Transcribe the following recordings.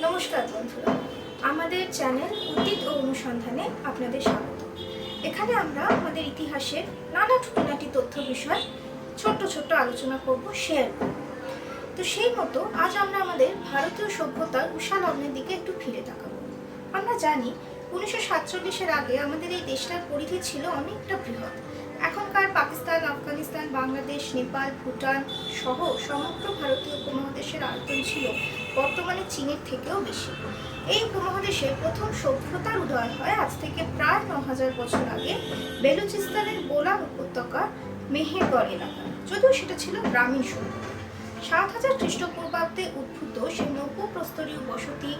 নমস্কার বন্ধুরা, আমাদের চ্যানেল অতীত ও অনুসন্ধানে আপনাদের স্বাগত। এখানে আমরা আমাদের ইতিহাসের নানা খুঁটিনাটি তথ্য বিষয় ছোট্ট ছোট্ট আলোচনা করব, শেয়ার করব। তো সেই মতো আজ আমরা আমাদের ভারতীয় সভ্যতার উষা লগ্নের দিকে একটু ফিরে তাকাবো। আমরা জানি 1947-এর আগে আমাদের এই দেশটার পরিধি ছিল অনেকটা বৃহৎ। এখনকার পাকিস্তান, আফগানিস্তান, বাংলাদেশ, নেপাল, ভুটান সহ সমগ্র ভারতীয় উপমহাদেশের আয়তন ছিল বর্তমানে চীনের থেকেও বেশি। এই উপমহাদেশে প্রথম সভ্যতার উদয় হয় আজ থেকে প্রায় 9000 বছর আগে বেলুচিস্তানের বোলান উপত্যকার মেহেরগড় এলাকায়, যদিও সেটা ছিল গ্রামীণ সভ্যতা। 7000 খ্রিস্টপূর্বাব্দে উদ্ভূত সেই নব্য প্রস্তরীয় বসতি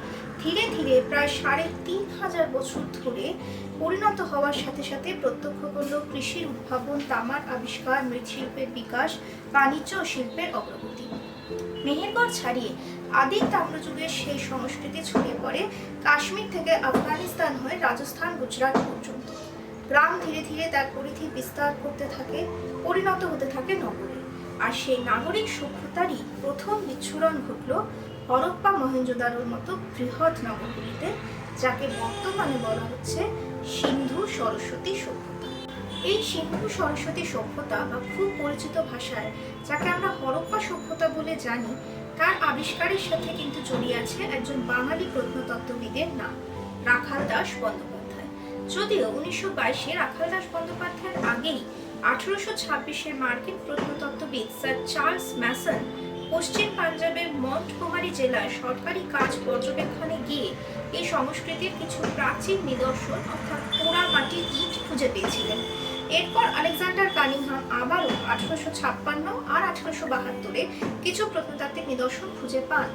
ধীরে ধীরে প্রায় 3500 বছর ধরে পরিণত হওয়ার সাথে সাথে প্রত্যক্ষ করল কৃষির উদ্ভাবন, তামার আবিষ্কার, মৃৎশিল্পের বিকাশ, বাণিজ্য ও শিল্পের অগ্রগতি। মেহেরগড় ছাড়িয়ে আদি তাম্রযুগের সেই সংস্কৃতি ছড়িয়ে পড়ে কাশ্মীর থেকে আফগানিস্তান হয়ে রাজস্থান, গুজরাট পর্যন্ত। গ্রাম ধীরে ধীরে তার পরিধি বিস্তার করতে থাকে, পরিণত হতে থাকে নগরে। আর সেই নাগরিক সভ্যতারই প্রথম বিচ্ছুরণ ঘটল হরপ্পা, মহেঞ্জোদারোর মতো বৃহৎ নগরগুলিতে, যাকে বর্তমানে বলা হচ্ছে সিন্ধু সরস্বতী সভ্যতা। এই সিন্ধু সরস্বতী সভ্যতা বা খুব পরিচিত ভাষায় যাকে আমরা হরপ্পা সভ্যতা বলে জানি, তার আবিষ্কারের সাথে কিন্তু জড়িয়ে আছে একজন বাঙালি প্রত্নতত্ত্ববিদের নাম রাখাল দাস বন্দ্যোপাধ্যায়। যদিও 1922-এ রাখাল দাস বন্দ্যোপাধ্যায়ের আগেই 1826-এর মার্কিন প্রত্নতত্ত্ববিদ স্যার চার্লস ম্যাসন পশ্চিম পাঞ্জাবের মন্টগোমারি জেলায় সরকারি কাজ পর্যবেক্ষণে গিয়ে এই সংস্কৃতির কিছু প্রাচীন নিদর্শন অর্থাৎ পোড়া মাটির ইট খুঁজে পেয়েছিলেন। এরপর আলেকজান্ডার কানিংহাম আবারও 1856 আর 1872-এ কিছু প্রত্নতাত্ত্বিক নিদর্শন খুঁজে পান।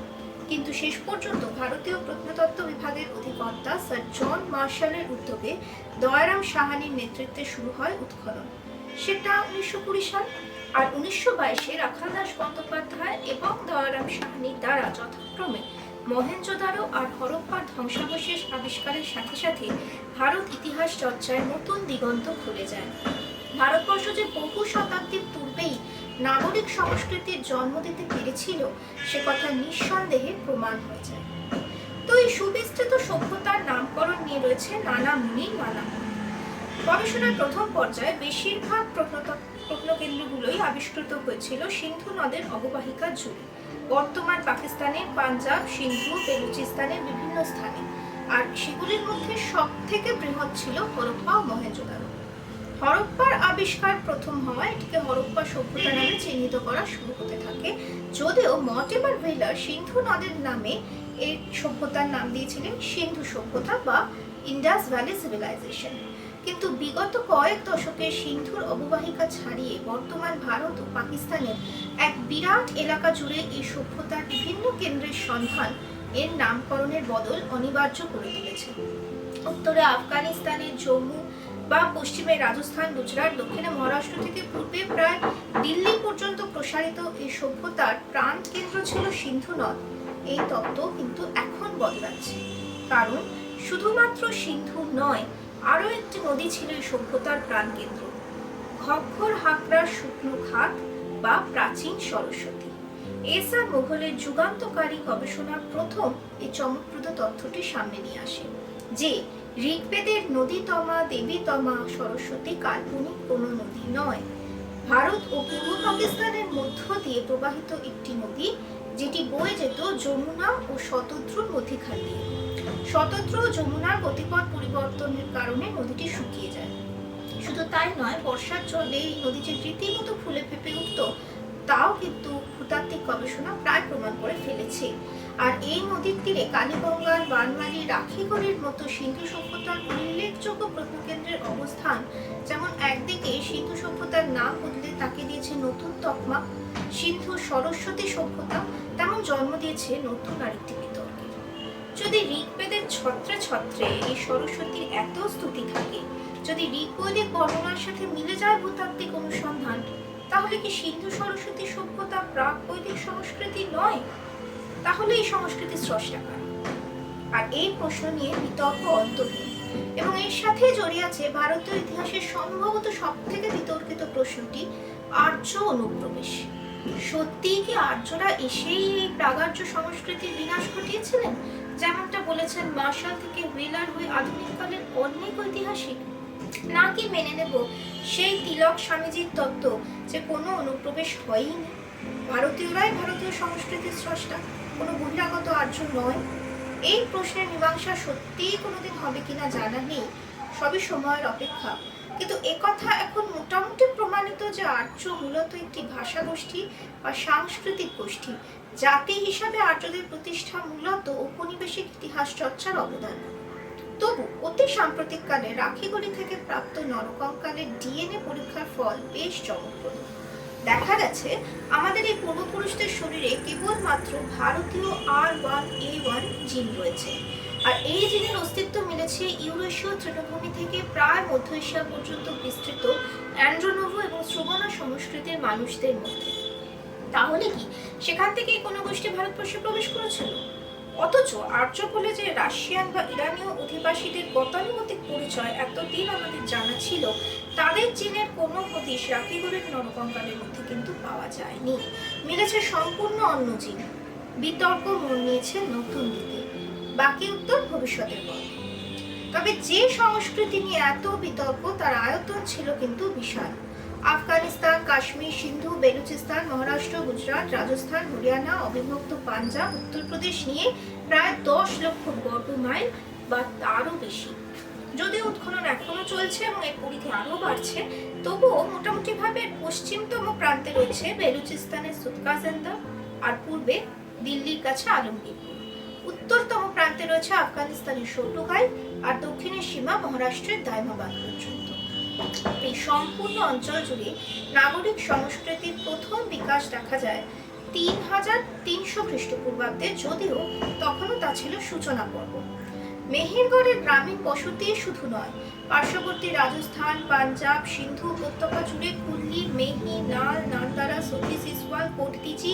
কিন্তু শেষ পর্যন্ত ভারতীয় প্রত্নতত্ত্ব বিভাগের অধিকর্তা স্যার জন মার্শালের উদ্যোগে দয়ারাম সাহানির নেতৃত্বে শুরু হয় উৎখনন। সেটা 1920 সাল। আর 1922-এ রাখাল দাস বন্দ্যোপাধ্যায় এবং দয়ারাম সাহানির দ্বারা যথাক্রমে মহেঞ্জোদারো আর হরপ্পার ধ্বংসাবশেষ আবিষ্কারের সাথে সাথে ভারত ইতিহাস চর্চায় নতুন দিগন্ত খুলে যায়। ভারতবর্ষ যে বহু শতাব্দীর পূর্বেই নাগরিক সংস্কৃতির জন্ম দিতে পেরেছিল সে কথা নিঃসন্দেহে প্রমাণ হয়ে যায়। তো এই সুবিস্তৃত সভ্যতার নামকরণ নিয়ে রয়েছে নানা মুনির নানা মত। গবেষণার প্রথম পর্যায়ে বেশিরভাগ প্রত্নকেন্দ্রগুলোই আবিষ্কৃত হয়েছিল সিন্ধু নদের অববাহিকা জুড়ে, বর্তমান পাকিস্তানের পাঞ্জাব, সিন্ধু, বেলুচিস্তানের বিভিন্ন স্থানে। আর সেগুলির মধ্যে সব থেকে বৃহৎ ছিল হরপ্পা ও মহেঞ্জোদারো। হরপ্পার আবিষ্কার প্রথম হওয়ায় এটিকে হরপ্পা সভ্যতা নামে চিহ্নিত করা শুরু হতে থাকে, যদিও মর্টিমার ভেলার সিন্ধু নদের নামে এই সভ্যতার নাম দিয়েছিলেন সিন্ধু সভ্যতা বা ইন্ডাস ভ্যালি সিভিলাইজেশন। কিন্তু বিগত কয়েক দশকে সিন্ধুর অববাহিকা ছাড়িয়ে বর্তমান ভারত ও পাকিস্তানের এক বিরাট এলাকা জুড়ে এই সভ্যতার বিভিন্ন কেন্দ্রের সন্ধান এর নামকরণের বদল অনিবার্য করে তুলেছে। উত্তরে আফগানিস্তানের জম্মু বা পশ্চিমে রাজস্থান, গুজরাট, দক্ষিণে মহারাষ্ট্র থেকে পূর্বে প্রায় দিল্লি পর্যন্ত প্রসারিত এই সভ্যতার প্রাণ কেন্দ্র ছিল সিন্ধু নদ। এই তত্ত্ব কিন্তু এখন বদলাচ্ছে, কারণ শুধুমাত্র সিন্ধু নয়, আরও একটি নদী ছিল এই সভ্যতার প্রাণকেন্দ্র, ঘগ্গর হাকরার শুকনো খাত বা প্রাচীন সরস্বতী। এস আর মোঘলের যুগান্তকারী গবেষণা প্রথম এই চমকপ্রদ তথ্যটি সামনে নিয়ে আসে যে ঋগ্বেদের নদীতমা, দেবীতমা সরস্বতী কাল্পনিক কোনো নদী নয়, ভারত ও পূর্ব পাকিস্তানের মধ্য দিয়ে প্রবাহিত একটি নদী, যেটি বয়ে যেত যমুনা ও শতদ্রুর মধ্যিখান দিয়ে। শতদ্রু ও যমুনার গতিপথ পরিবর্তনের কারণে নদীটি শুকিয়ে যায়। শুধু তাই নয়, বর্ষার জলে এই নদী যে রীতিমতো ফুলে ফেঁপে উঠত তাও কিন্তু ভূতাত্ত্বিক গবেষণা প্রায় প্রমাণ করে ফেলেছে। আর এই নদীর তীরে কালীগঙ্গার, বানমালী, রাখিগড়ের মতো সিন্ধু সভ্যতার উল্লেখযোগ্য প্রত্নকেন্দ্রের অবস্থান যেমন একদিকে সিন্ধু সভ্যতার নাম বদলে তাকে দিয়েছে নতুন তকমা সিন্ধু সরস্বতী সভ্যতা, তেমন জন্ম দিয়েছে নতুন আরেকটি বিতর্কের। যদি ঋগ্বেদের ছত্রে ছত্রে এই সরস্বতীর এত স্তুতি থাকে, যদি ঋগ্বৈদিক বর্ণনার সাথে মিলে যায় ভূতাত্ত্বিক অনুসন্ধান, তাহলে কি সিন্ধু সরস্বতী সভ্যতা প্রাক বৈদিক সংস্কৃতি নয়? তাহলে এই সংস্কৃতির স্রষ্টা কারা? আর এই প্রশ্ন নিয়ে বিতর্ক অন্তহীন, এবং এর সাথে জড়িয়ে আছে ভারতীয় ইতিহাসের সম্ভবত সব থেকে বিতর্কিত প্রশ্নটি আর্য অনুপ্রবেশ। সত্যিই কি আর্যরা এসেই এই প্রাগার্য সংস্কৃতির বিনাশ ঘটিয়েছিলেন, যেমনটা বলেছেন মার্শাল থেকে হুইলার হয়ে আধুনিককালের অনেক ঐতিহাসিক? নাকি মেনে নেব সেই তিলক স্বামীজির তত্ত্ব যে কোনো অনুপ্রবেশ হয়নি, ভারতীয়রাই ভারতীয় সংস্কৃতির স্রষ্টা, কোনো বহিরাগত আর্য নয়? এই প্রশ্নের মীমাংসা সত্যিই কোনোদিন হবে কিনা জানা নেই, সবই সময়ের অপেক্ষা। কিন্তু একথা এখন মোটামুটি প্রমাণিত যে আর্য মূলত একটি ভাষা গোষ্ঠী বা সাংস্কৃতিক গোষ্ঠী। জাতি হিসাবে আর্যদের প্রতিষ্ঠা মূলত ঔপনিবেশিক ইতিহাস চর্চার অবদান। তবু অতি সাম্প্রতিককালে রাখিগড়ি থেকে প্রাপ্ত নরকঙ্কালের ডিএনএ পরীক্ষার ফল বেশ চমকপ্রদ। দেখা গেছে আমাদের এই পূর্বপুরুষদের শরীরে কেবলমাত্র ভারতীয় R1A1 জিন রয়েছে, আর এই জিনের অস্তিত্ব মিলেছে ইউরেশীয় তৃণভূমি থেকে প্রায় মধ্য এশিয়া পর্যন্ত বিস্তৃত অ্যান্ড্রোনোভো এবং শ্রবণা সংস্কৃতির মানুষদের মধ্যে। তাহলে কি সেখান থেকেই কোনো গোষ্ঠী ভারতবর্ষে প্রবেশ করেছিল? অথচ আর্য বলে যে রাশিয়ান বা ইরানীয় অধিবাসীদের গতানুগতিক পরিচয় এতদিন আমাদের জানা ছিল, তাদের জিনের কোনো হদিশ রাখিগড়ের নরকঙ্কালের মধ্যে কিন্তু পাওয়া যায়নি। মিলেছে সম্পূর্ণ অন্য জিন। বিতর্ক মোড় নিয়েছে নতুন দিকে। বাকি উত্তর ভবিষ্যতের পথে। তবে যে সংস্কৃতি নিয়ে এত বিতর্ক, তার আয়তন ছিল কিন্তু বিশাল। আফগানিস্তান, কাশ্মীর, সিন্ধু, বেলুচিস্তান, মহারাষ্ট্র, গুজরাট, রাজস্থান, হরিয়ানা, অবিভক্ত পাঞ্জাব, উত্তরপ্রদেশ নিয়ে প্রায় 10 লক্ষ বর্গ মাইল বা তারও বেশি। যদিও উৎখনন এখনো চলছে এবং এর পরিধি আরও বাড়ছে, তবুও মোটামুটিভাবে পশ্চিমতম প্রান্তে রয়েছে বেলুচিস্তানের সুতকাজেন্দা, আর পূর্বে দিল্লির কাছে আলমগীরপুর। উত্তরতম প্রান্তে রয়েছে আফগানিস্তানের শোটুগাই, আর দক্ষিণের সীমা মহারাষ্ট্রের দাইমাবাদ পর্যন্ত। এই সম্পূর্ণ অঞ্চল জুড়ে নাগরিক সংস্কৃতির প্রথম বিকাশ দেখা যায় 3300 খ্রিস্টপূর্বাব্দে, যদিও তখনও তা ছিল সূচনা পর্ব। মেহেরগড়ের গ্রামীণ বসতি শুধু নয়, পার্শ্ববর্তী রাজস্থান, পাঞ্জাব, সিন্ধু উপত্যকা জুড়ে কুল্লি, মেহি, নাল, নান্দারা, সতি, সিসওয়াল, কোটতিচি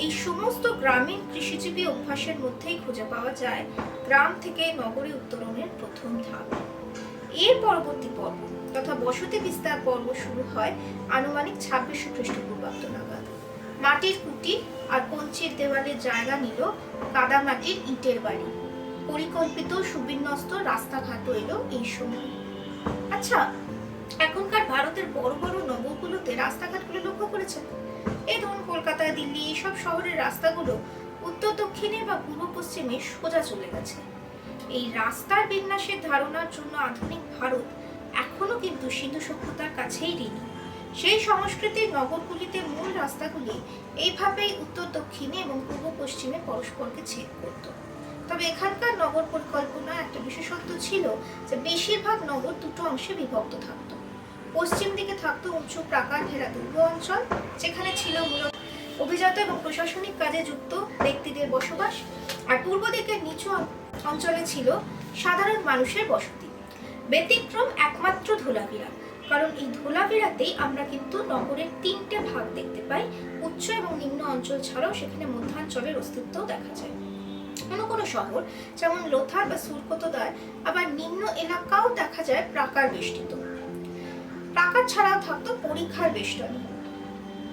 এই সমস্ত গ্রামীণ কৃষিজীবী অভ্যাসের মধ্যেই খুঁজে পাওয়া যায় গ্রাম থেকে নগরে উত্তরণের প্রথম ধাপ। এর পরবর্তী পর্ব তথা বসতি বিস্তার পর্ব শুরু হয় আনুমানিক 2600 খ্রিস্টপূর্বাব্দ নাগাদ। মাটির কুটি আর কঞ্চির দেওয়ালে জায়গা নিল কাদামাটির ইটের বাড়ি। পরিকল্পিত সুবিন্যস্ত রাস্তাঘাটও এলো এই সময়। আচ্ছা, এখনকার ভারতের বড় বড় নগরগুলোতে রাস্তাঘাটগুলো লক্ষ্য করেছেন? এই ধরুন কলকাতা, দিল্লি, এইসব শহরের রাস্তাগুলো উত্তর দক্ষিণে বা পূর্ব পশ্চিমে সোজা চলে গেছে। এই রাস্তার বিন্যাসের ধারণার জন্য আধুনিক ভারত এখনো কিন্তু সিন্ধু সভ্যতার কাছেই ঋণী। সেই সংস্কৃতির নগরগুলিতে মূল রাস্তাগুলি এইভাবেই উত্তর দক্ষিণে এবং পূর্ব পশ্চিমে পরস্পরকে ছেদ করত। তবে এখানকার নগর পরিকল্পনা একটা বিশেষত্ব ছিল যে বেশিরভাগ নগর দুটো অংশে বিভক্ত থাকত। পশ্চিম দিকে থাকতো উঁচু প্রাকার ঘেরা দুর্গ অঞ্চল, যেখানে ছিল মূলত অভিজাত এবং প্রশাসনিক কাজে যুক্ত ব্যক্তিদের বসবাস, আর পূর্ব দিকের নিচু অঞ্চলে ছিল সাধারণ মানুষের বসতি। ব্যতিক্রম একমাত্র ধোলাভিরা, কারণ এই ধোলাভিরাতেই আমরা কিন্তু নগরের 3টে ভাগ দেখতে পাই। উচ্চ এবং নিম্ন অঞ্চল ছাড়াও সেখানে মধ্যাঞ্চলের অস্তিত্বও দেখা যায়। কোনো কোনো শহর যেমন লোথার বা সুরকতদার আবার নিম্ন এলাকাও দেখা যায় প্রাকার বেষ্টিত। প্রাকার ছাড়াও থাকতো পরিখার বেষ্টন,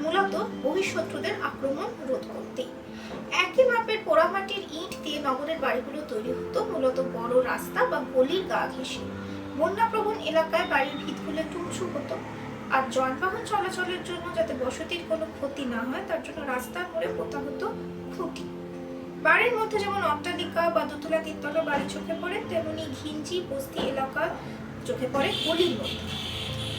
মূলত বহিঃশত্রুদের আক্রমণ রোধ করতে। একই মাপের পোড়ামাটির ইট দিয়ে নগরের বাড়িগুলো তৈরি হতো, মূলত বড় রাস্তা বা গলির গা ঘেঁষে। বন্যাপ্রবণ এলাকায় বাড়ির ভিতগুলো একটু উঁচু হতো, আর যানবাহন চলাচলের জন্য যাতে বসতির কোনো ক্ষতি না হয় তার জন্য রাস্তার মোড়ে পোতা হতো খুঁটি। বাড়ির মধ্যে যেমন অট্টালিকা বা দোতলা তিনতলা বাড়ি চোখে পড়ে, তেমনি ঘিঞ্জি বস্তি এলাকা চোখে পড়ে গলির মধ্যে।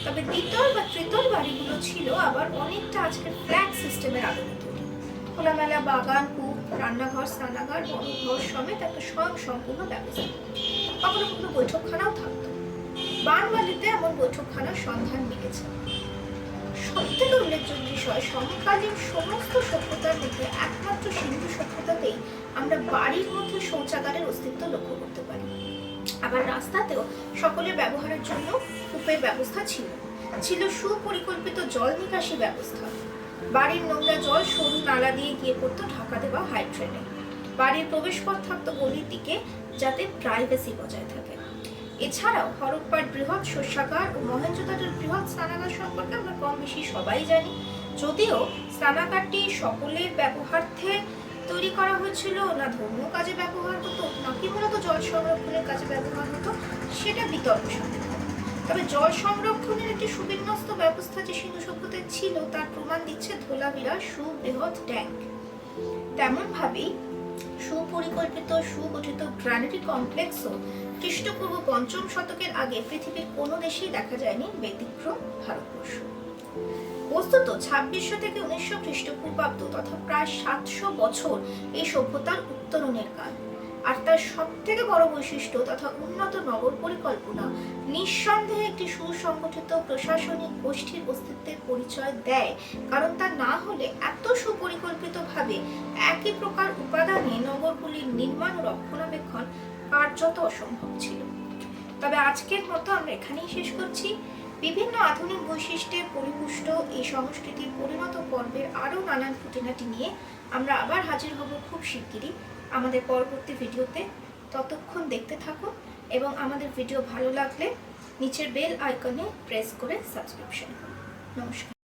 তবে দ্বিতল বা তৃতীয় বাড়িগুলো ছিল আবার অনেকটা আজকের ফ্ল্যাট সিস্টেমের আদলে তৈরি। খোলামেলা বাগান, কূপ, রান্নাঘর, স্নানাগার, বড় ঘর সমেত একটা স্বয়ংসম্পূর্ণ ব্যবস্থা। কখনো কখনো বৈঠকখানাও থাকতো। বানবালিতে এমন বৈঠকখানার সন্ধান মিলেছে। সবথেকে উল্লেখযোগ্য বিষয়, সমকালীন সমস্ত সভ্যতার মধ্যে একমাত্র সিন্ধু সভ্যতাতেই আমরা বাড়ির মধ্যে শৌচাগারের অস্তিত্ব লক্ষ্য করতে পারি। আবার রাস্তাতেও সকলের ব্যবহারের জন্য কূপের ব্যবস্থা ছিল। ছিল সুপরিকল্পিত জল নিকাশি ব্যবস্থা। বাড়ির নোংরা জল সরু নালা দিয়ে গিয়ে পড়তো ঢাকা দেওয়া হাইড্রেনে। বাড়ির প্রবেশপথ থাকতো গলির দিকে, যাতে প্রাইভেসি বজায় থাকে। এছাড়াও হরপ্পার বৃহৎ শস্যাগার ও মহেঞ্জোদারোর বৃহৎ স্নানাগার সম্পর্কে আমরা কম বেশি সবাই জানি, যদিও স্নানাগারটি সকলের ব্যবহারার্থে তৈরি করা হয়েছিল, না ধর্মীয় কাজে ব্যবহার হতো, নাকি মূলত জল সংরক্ষণের কাজে ব্যবহার হতো, সেটা বিতর্ক সাপেক্ষ। তবে জল সংরক্ষণের একটি সুবিন্যস্ত ব্যবস্থা যে সিন্ধু সভ্যতায় ছিল তার প্রমাণ দিচ্ছে ধোলাভিরার সুবৃহৎ ট্যাঙ্ক। তেমন ভাবেই সুপরিকল্পিত সুগঠিত গ্রানাইট কমপ্লেক্সও খ্রিস্টপূর্ব ৫ম শতকের আগে পৃথিবীর কোনো দেশেই দেখা যায়নি, ব্যতিক্রম ভারতবর্ষ। বস্তুত ২৬০০ থেকে ১৯০০ খ্রিস্টপূর্বাব্দ তথা প্রায় ৭০০ বছর এই সভ্যতার উত্তরণের কাল। আর তার সব থেকে বড় বৈশিষ্ট্য তথা উন্নত নগর পরিকল্পনা নিঃসন্দেহে একটি সুসংগঠিত প্রশাসনিক গোষ্ঠীর অস্তিত্বের পরিচয় দেয়, কারণ তা না হলে এত সুপরিকল্পিতভাবে একই প্রকার উপাদানে নগরগুলির নির্মাণ ও রক্ষণাবেক্ষণ কার্যত অসম্ভব ছিল। তবে আজকের মতো আমরা এখানেই শেষ করছি। বিভিন্ন আধুনিক বৈশিষ্ট্যে পরিপুষ্ট এই সংস্কৃতির পরিণত পর্বের আরও নানান খুঁটিনাটি নিয়ে আমরা আবার হাজির হব খুব শিগগিরই আমাদের পরবর্তী ভিডিওতে। ততক্ষণ দেখতে থাকুন এবং আমাদের ভিডিও ভালো লাগলে নিচের বেল আইকনে প্রেস করে সাবস্ক্রিপশন করুন। নমস্কার।